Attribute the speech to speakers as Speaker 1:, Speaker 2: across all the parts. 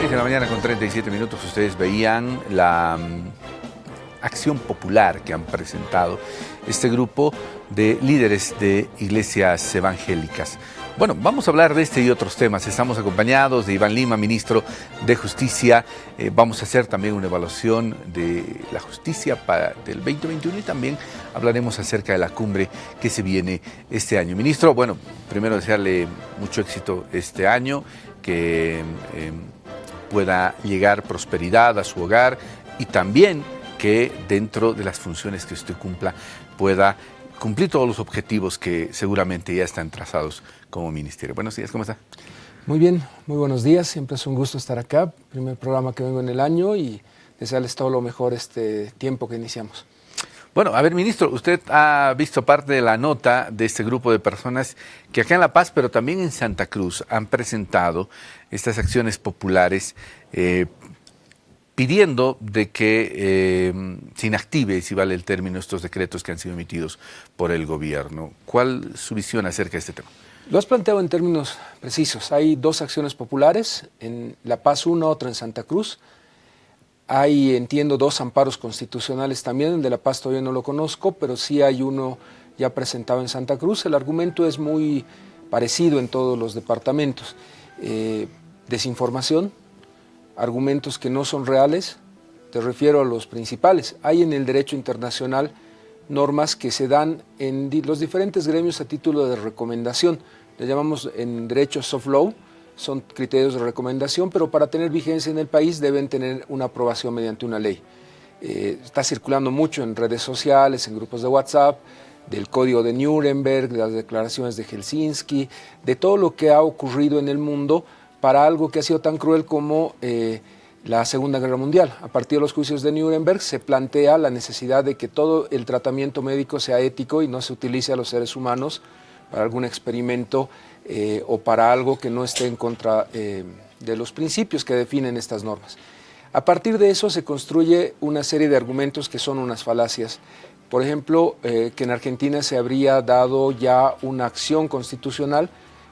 Speaker 1: 6 de la mañana con 37 minutos, ustedes veían la acción popular que han presentado este grupo de líderes de iglesias evangélicas. Bueno, vamos a hablar de este y otros temas. Estamos acompañados de Iván Lima, ministro de Justicia. Vamos a hacer también una evaluación de la justicia del 2021 y también hablaremos acerca de la cumbre que se viene este año. Ministro, bueno, primero desearle mucho éxito este año, que pueda llegar prosperidad a su hogar y también que dentro de las funciones que usted cumpla pueda cumplir todos los objetivos que seguramente ya están trazados como ministerio. Buenos días, ¿cómo está?
Speaker 2: Muy bien, muy buenos días. Siempre es un gusto estar acá. Primer programa que vengo en el año y desearles todo lo mejor este tiempo que iniciamos.
Speaker 1: Bueno, a ver, ministro, usted ha visto parte de la nota de este grupo de personas que acá en La Paz, pero también en Santa Cruz, han presentado estas acciones populares pidiendo de que se inactive, si vale el término, estos decretos que han sido emitidos por el gobierno. ¿Cuál es su visión acerca de este tema?
Speaker 2: Lo has planteado en términos precisos. Hay dos acciones populares, en La Paz una, otra en Santa Cruz. Hay, entiendo, dos amparos constitucionales también. El de La Paz todavía no lo conozco, pero sí hay uno ya presentado en Santa Cruz. El argumento es muy parecido en todos los departamentos. Desinformación, argumentos que no son reales, te refiero a los principales. Hay en el derecho internacional normas que se dan en los diferentes gremios a título de recomendación. Le llamamos en derecho soft law, son criterios de recomendación, pero para tener vigencia en el país deben tener una aprobación mediante una ley. Está circulando mucho en redes sociales, en grupos de WhatsApp, del Código de Nuremberg, de las declaraciones de Helsinki, de todo lo que ha ocurrido en el mundo para algo que ha sido tan cruel como la Segunda Guerra Mundial. A partir de los juicios de Nuremberg se plantea la necesidad de que todo el tratamiento médico sea ético y no se utilice a los seres humanos para algún experimento o para algo que no esté en contra de los principios que definen estas normas. A partir de eso se construye una serie de argumentos que son unas falacias. Por ejemplo, que en Argentina se habría dado ya una acción constitucional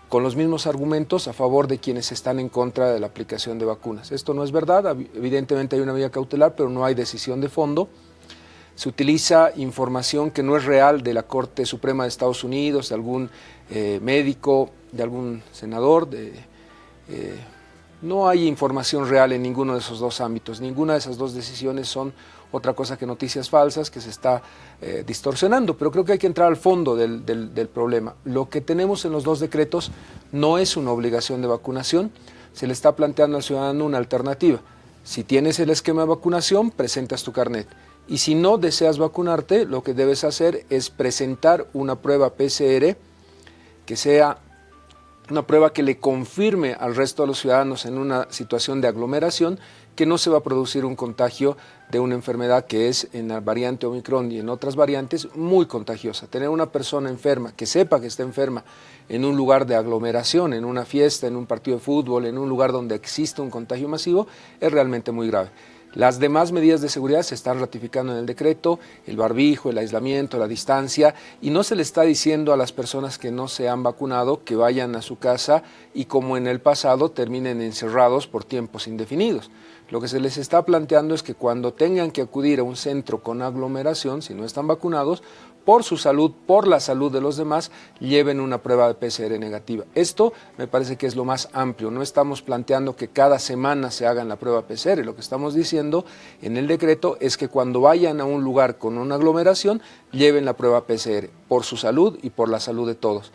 Speaker 2: con los mismos argumentos a favor de quienes están en contra de la aplicación de vacunas. Esto no es verdad, evidentemente hay una medida cautelar, pero no hay decisión de fondo. Se utiliza información que no es real de la Corte Suprema de Estados Unidos, de algún médico, de algún senador. No hay información real en ninguno de esos dos ámbitos. Ninguna de esas dos decisiones son otra cosa que noticias falsas que se está distorsionando, pero creo que hay que entrar al fondo del problema. Lo que tenemos en los dos decretos no es una obligación de vacunación, se le está planteando al ciudadano una alternativa. Si tienes el esquema de vacunación, presentas tu carnet. Y si no deseas vacunarte, lo que debes hacer es presentar una prueba PCR que sea una prueba que le confirme al resto de los ciudadanos en una situación de aglomeración que no se va a producir un contagio de una enfermedad que es en la variante Omicron y en otras variantes muy contagiosa. Tener una persona enferma, que sepa que está enferma en un lugar de aglomeración, en una fiesta, en un partido de fútbol, en un lugar donde existe un contagio masivo, es realmente muy grave. Las demás medidas de seguridad se están ratificando en el decreto, el barbijo, el aislamiento, la distancia, y no se le está diciendo a las personas que no se han vacunado que vayan a su casa y como en el pasado terminen encerrados por tiempos indefinidos. Lo que se les está planteando es que cuando tengan que acudir a un centro con aglomeración, si no están vacunados, por su salud, por la salud de los demás, lleven una prueba de PCR negativa. Esto me parece que es lo más amplio. No estamos planteando que cada semana se hagan la prueba PCR. Lo que estamos diciendo en el decreto es que cuando vayan a un lugar con una aglomeración, lleven la prueba PCR por su salud y por la salud de todos.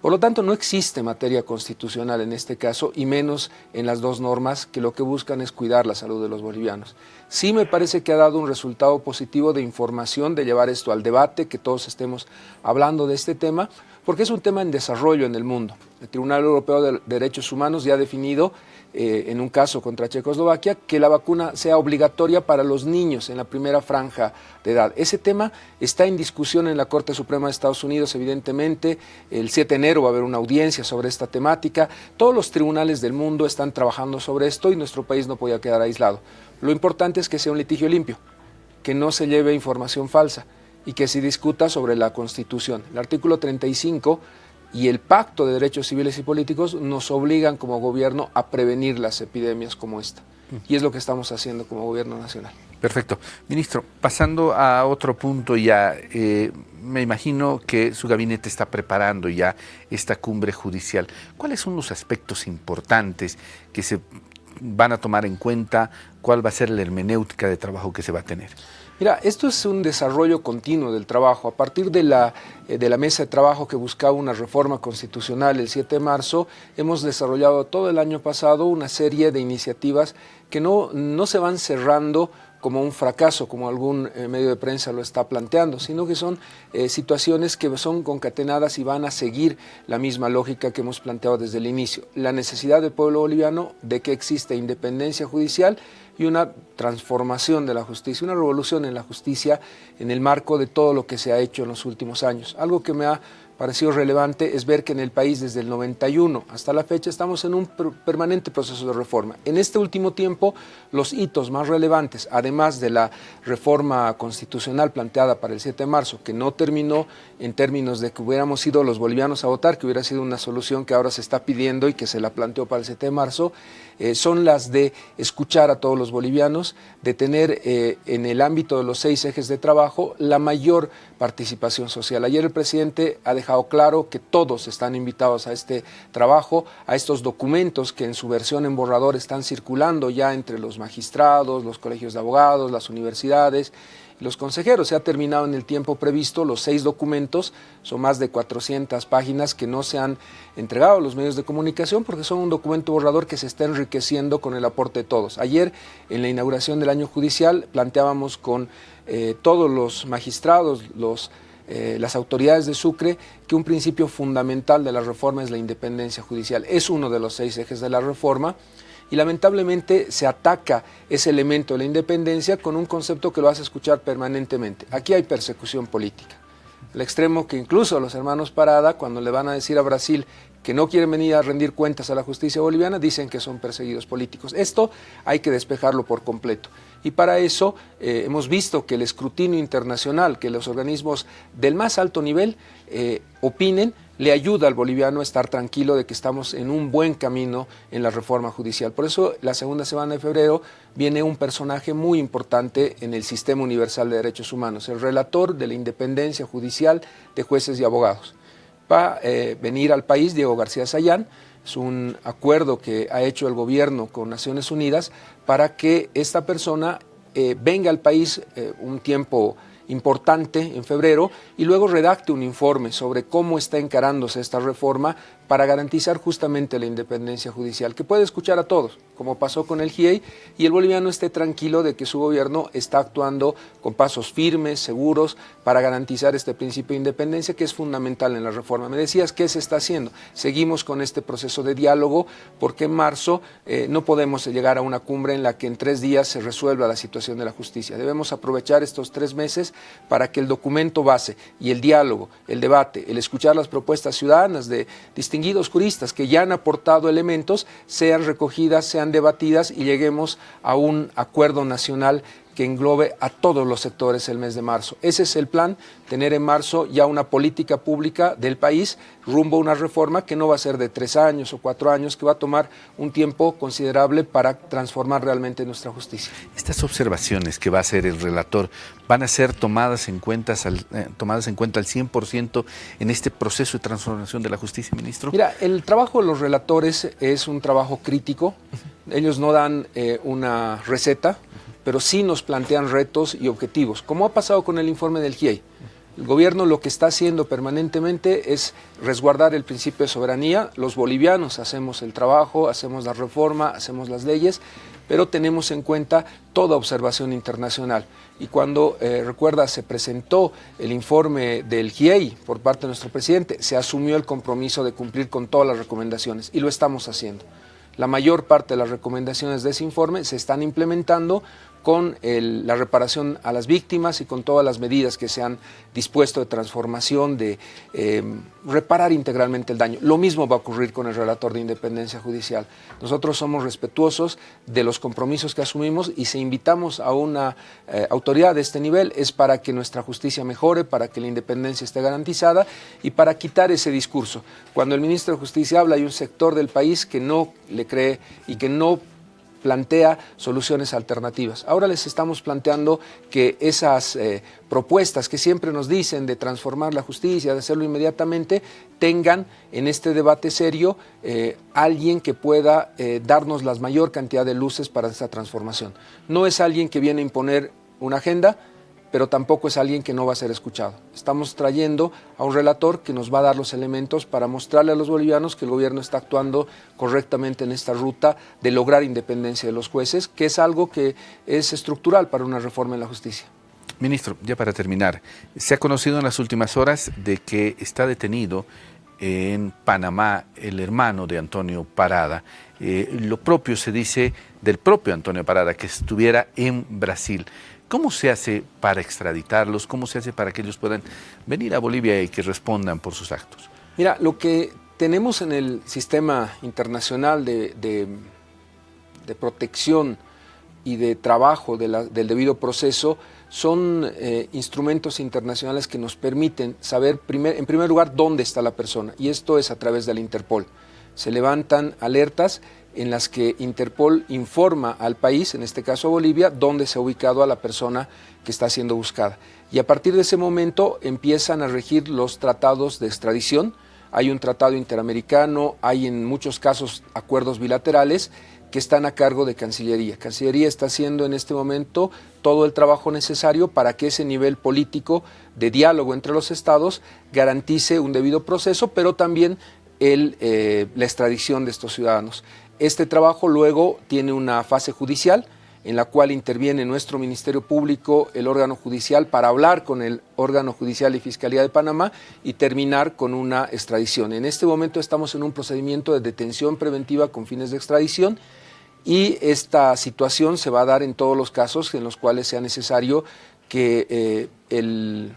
Speaker 2: Por lo tanto, no existe materia constitucional en este caso, y menos en las dos normas que lo que buscan es cuidar la salud de los bolivianos. Sí me parece que ha dado un resultado positivo de información, de llevar esto al debate, que todos estemos hablando de este tema, porque es un tema en desarrollo en el mundo. El Tribunal Europeo de Derechos Humanos ya ha definido, en un caso contra Checoslovaquia, que la vacuna sea obligatoria para los niños en la primera franja de edad. Ese tema está en discusión en la Corte Suprema de Estados Unidos, evidentemente. El 7 de enero va a haber una audiencia sobre esta temática. Todos los tribunales del mundo están trabajando sobre esto y nuestro país no podía quedar aislado. Lo importante es que sea un litigio limpio, que no se lleve información falsa y que se discuta sobre la Constitución. El artículo 35 y el Pacto de Derechos Civiles y Políticos nos obligan como gobierno a prevenir las epidemias como esta. Y es lo que estamos haciendo como gobierno nacional.
Speaker 1: Perfecto. Ministro, pasando a otro punto ya, me imagino que su gabinete está preparando ya esta cumbre judicial. ¿Cuáles son los aspectos importantes que se van a tomar en cuenta? ¿Cuál va a ser la hermenéutica de trabajo que se va a tener?
Speaker 2: Mira, esto es un desarrollo continuo del trabajo. A partir de la mesa de trabajo que buscaba una reforma constitucional el 7 de marzo, hemos desarrollado todo el año pasado una serie de iniciativas que no se van cerrando como un fracaso, como algún medio de prensa lo está planteando, sino que son situaciones que son concatenadas y van a seguir la misma lógica que hemos planteado desde el inicio. La necesidad del pueblo boliviano de que exista independencia judicial y una transformación de la justicia, una revolución en la justicia en el marco de todo lo que se ha hecho en los últimos años. Algo que me ha parecido relevante es ver que en el país desde el 91 hasta la fecha estamos en un permanente proceso de reforma. En este último tiempo, los hitos más relevantes, además de la reforma constitucional planteada para el 7 de marzo, que no terminó en términos de que hubiéramos ido los bolivianos a votar, que hubiera sido una solución que ahora se está pidiendo y que se la planteó para el 7 de marzo, son las de escuchar a todos los bolivianos, de tener en el ámbito de los 6 ejes de trabajo la mayor participación social. Ayer el presidente ha dejado claro que todos están invitados a este trabajo, a estos documentos que en su versión en borrador están circulando ya entre los magistrados, los colegios de abogados, las universidades, los consejeros. Se ha terminado en el tiempo previsto los 6 documentos, son más de 400 páginas que no se han entregado a los medios de comunicación porque son un documento borrador que se está enriqueciendo con el aporte de todos. Ayer, en la inauguración del año judicial, planteábamos con todos los magistrados, las autoridades de Sucre, que un principio fundamental de la reforma es la independencia judicial. Es uno de los 6 ejes de la reforma. Y lamentablemente se ataca ese elemento de la independencia con un concepto que lo hace escuchar permanentemente. Aquí hay persecución política. Al extremo que incluso los hermanos Parada, cuando le van a decir a Brasil que no quieren venir a rendir cuentas a la justicia boliviana, dicen que son perseguidos políticos. Esto hay que despejarlo por completo. Y para eso hemos visto que el escrutinio internacional, que los organismos del más alto nivel opinen, le ayuda al boliviano a estar tranquilo de que estamos en un buen camino en la reforma judicial. Por eso, la segunda semana de febrero viene un personaje muy importante en el sistema universal de derechos humanos, el relator de la independencia judicial de jueces y abogados. Va a venir al país Diego García Sayán. Es un acuerdo que ha hecho el gobierno con Naciones Unidas para que esta persona venga al país un tiempo importante en febrero y luego redacte un informe sobre cómo está encarándose esta reforma para garantizar justamente la independencia judicial, que puede escuchar a todos, como pasó con el GIEI, y el boliviano esté tranquilo de que su gobierno está actuando con pasos firmes, seguros, para garantizar este principio de independencia que es fundamental en la reforma. Me decías, ¿qué se está haciendo? Seguimos con este proceso de diálogo porque en marzo no podemos llegar a una cumbre en la que en 3 días se resuelva la situación de la justicia. Debemos aprovechar estos 3 meses para que el documento base y el diálogo, el debate, el escuchar las propuestas ciudadanas de distinguidos juristas que ya han aportado elementos, sean recogidas, sean debatidas y lleguemos a un acuerdo nacional que englobe a todos los sectores el mes de marzo. Ese es el plan, tener en marzo ya una política pública del país rumbo a una reforma que no va a ser de 3 años o 4 años, que va a tomar un tiempo considerable para transformar realmente nuestra justicia.
Speaker 1: Estas observaciones que va a hacer el relator van a ser tomadas en cuenta al 100% en este proceso de transformación de la justicia, ministro.
Speaker 2: Mira, el trabajo de los relatores es un trabajo crítico. Ellos no dan una receta, pero sí nos plantean retos y objetivos, como ha pasado con el informe del GIEI. El gobierno lo que está haciendo permanentemente es resguardar el principio de soberanía. Los bolivianos hacemos el trabajo, hacemos la reforma, hacemos las leyes, pero tenemos en cuenta toda observación internacional. Y cuando, recuerda, se presentó el informe del GIEI por parte de nuestro presidente, se asumió el compromiso de cumplir con todas las recomendaciones y lo estamos haciendo. La mayor parte de las recomendaciones de ese informe se están implementando con la reparación a las víctimas y con todas las medidas que se han dispuesto de transformación, de reparar integralmente el daño. Lo mismo va a ocurrir con el relator de independencia judicial. Nosotros somos respetuosos de los compromisos que asumimos y si invitamos a una autoridad de este nivel es para que nuestra justicia mejore, para que la independencia esté garantizada y para quitar ese discurso. Cuando el ministro de Justicia habla, hay un sector del país que no le cree y que no plantea soluciones alternativas. Ahora les estamos planteando que esas propuestas que siempre nos dicen de transformar la justicia, de hacerlo inmediatamente, tengan en este debate serio alguien que pueda darnos la mayor cantidad de luces para esta transformación. No es alguien que viene a imponer una agenda, pero tampoco es alguien que no va a ser escuchado. Estamos trayendo a un relator que nos va a dar los elementos para mostrarle a los bolivianos que el gobierno está actuando correctamente en esta ruta de lograr independencia de los jueces, que es algo que es estructural para una reforma en la justicia.
Speaker 1: Ministro, ya para terminar, se ha conocido en las últimas horas de que está detenido en Panamá el hermano de Antonio Parada. Lo propio se dice del propio Antonio Parada, que estuviera en Brasil. ¿Cómo se hace para extraditarlos? ¿Cómo se hace para que ellos puedan venir a Bolivia y que respondan por sus actos?
Speaker 2: Mira, lo que tenemos en el sistema internacional de protección y de trabajo del debido proceso son instrumentos internacionales que nos permiten saber, en primer lugar, dónde está la persona, y esto es a través de la Interpol. Se levantan alertas en las que Interpol informa al país, en este caso a Bolivia, dónde se ha ubicado a la persona que está siendo buscada. Y a partir de ese momento empiezan a regir los tratados de extradición. Hay un tratado interamericano, hay en muchos casos acuerdos bilaterales que están a cargo de Cancillería. Cancillería está haciendo en este momento todo el trabajo necesario para que ese nivel político de diálogo entre los estados garantice un debido proceso, pero también la extradición de estos ciudadanos. Este trabajo luego tiene una fase judicial en la cual interviene nuestro Ministerio Público, el órgano judicial, para hablar con el órgano judicial y Fiscalía de Panamá y terminar con una extradición. En este momento estamos en un procedimiento de detención preventiva con fines de extradición y esta situación se va a dar en todos los casos en los cuales sea necesario que el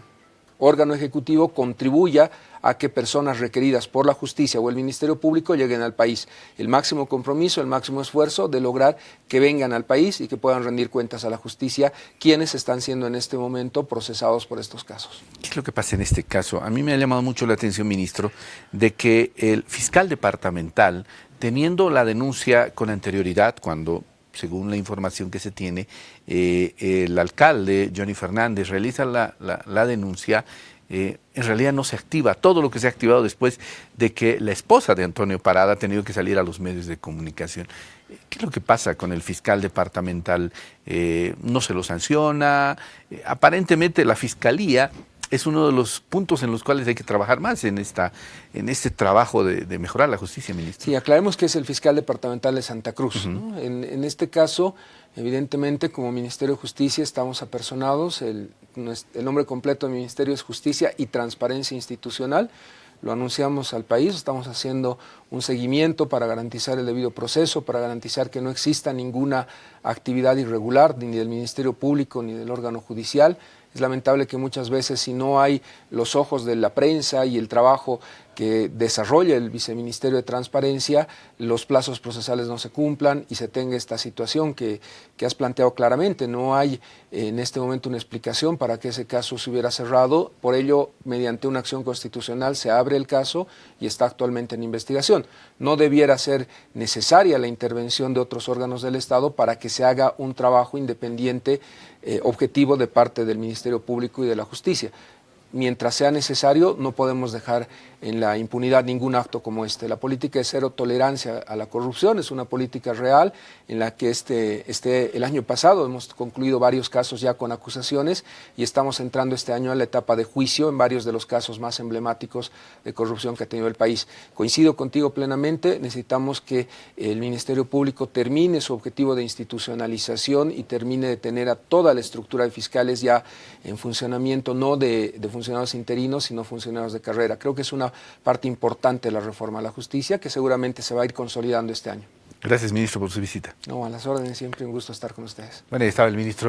Speaker 2: órgano ejecutivo contribuya a que personas requeridas por la justicia o el Ministerio Público lleguen al país. El máximo compromiso, el máximo esfuerzo de lograr que vengan al país y que puedan rendir cuentas a la justicia quienes están siendo en este momento procesados por estos casos.
Speaker 1: ¿Qué es lo que pasa en este caso? A mí me ha llamado mucho la atención, ministro, de que el fiscal departamental, teniendo la denuncia con anterioridad, cuando, según la información que se tiene, el alcalde, Johnny Fernández, realiza la denuncia, en realidad no se activa todo lo que se ha activado después de que la esposa de Antonio Parada ha tenido que salir a los medios de comunicación. ¿Qué es lo que pasa con el fiscal departamental? ¿No se lo sanciona? Aparentemente la fiscalía es uno de los puntos en los cuales hay que trabajar más en este trabajo de mejorar la justicia, ministro.
Speaker 2: Sí, aclaremos que es el fiscal departamental de Santa Cruz, ¿no? En este caso, evidentemente, como Ministerio de Justicia estamos apersonados. El nombre completo del Ministerio es Justicia y Transparencia Institucional. Lo anunciamos al país, estamos haciendo un seguimiento para garantizar el debido proceso, para garantizar que no exista ninguna actividad irregular ni del Ministerio Público ni del órgano judicial. Es lamentable que muchas veces, si no hay los ojos de la prensa y el trabajo que desarrolla el Viceministerio de Transparencia, los plazos procesales no se cumplan y se tenga esta situación que has planteado claramente. No hay en este momento una explicación para que ese caso se hubiera cerrado. Por ello, mediante una acción constitucional se abre el caso y está actualmente en investigación. No debiera ser necesaria la intervención de otros órganos del Estado para que se haga un trabajo independiente, objetivo de parte del Ministerio Público y de la Justicia. Mientras sea necesario, no podemos dejar en la impunidad ningún acto como este. La política de cero tolerancia a la corrupción es una política real en la que el año pasado hemos concluido varios casos ya con acusaciones y estamos entrando este año a la etapa de juicio en varios de los casos más emblemáticos de corrupción que ha tenido el país. Coincido contigo plenamente, necesitamos que el Ministerio Público termine su objetivo de institucionalización y termine de tener a toda la estructura de fiscales ya en funcionamiento, no de funcionarios interinos, sino funcionarios de carrera. Creo que es una parte importante de la reforma a la justicia que seguramente se va a ir consolidando este año.
Speaker 1: Gracias, ministro, por su visita.
Speaker 2: No, a las órdenes, siempre un gusto estar con ustedes.
Speaker 1: Bueno, ahí estaba el ministro.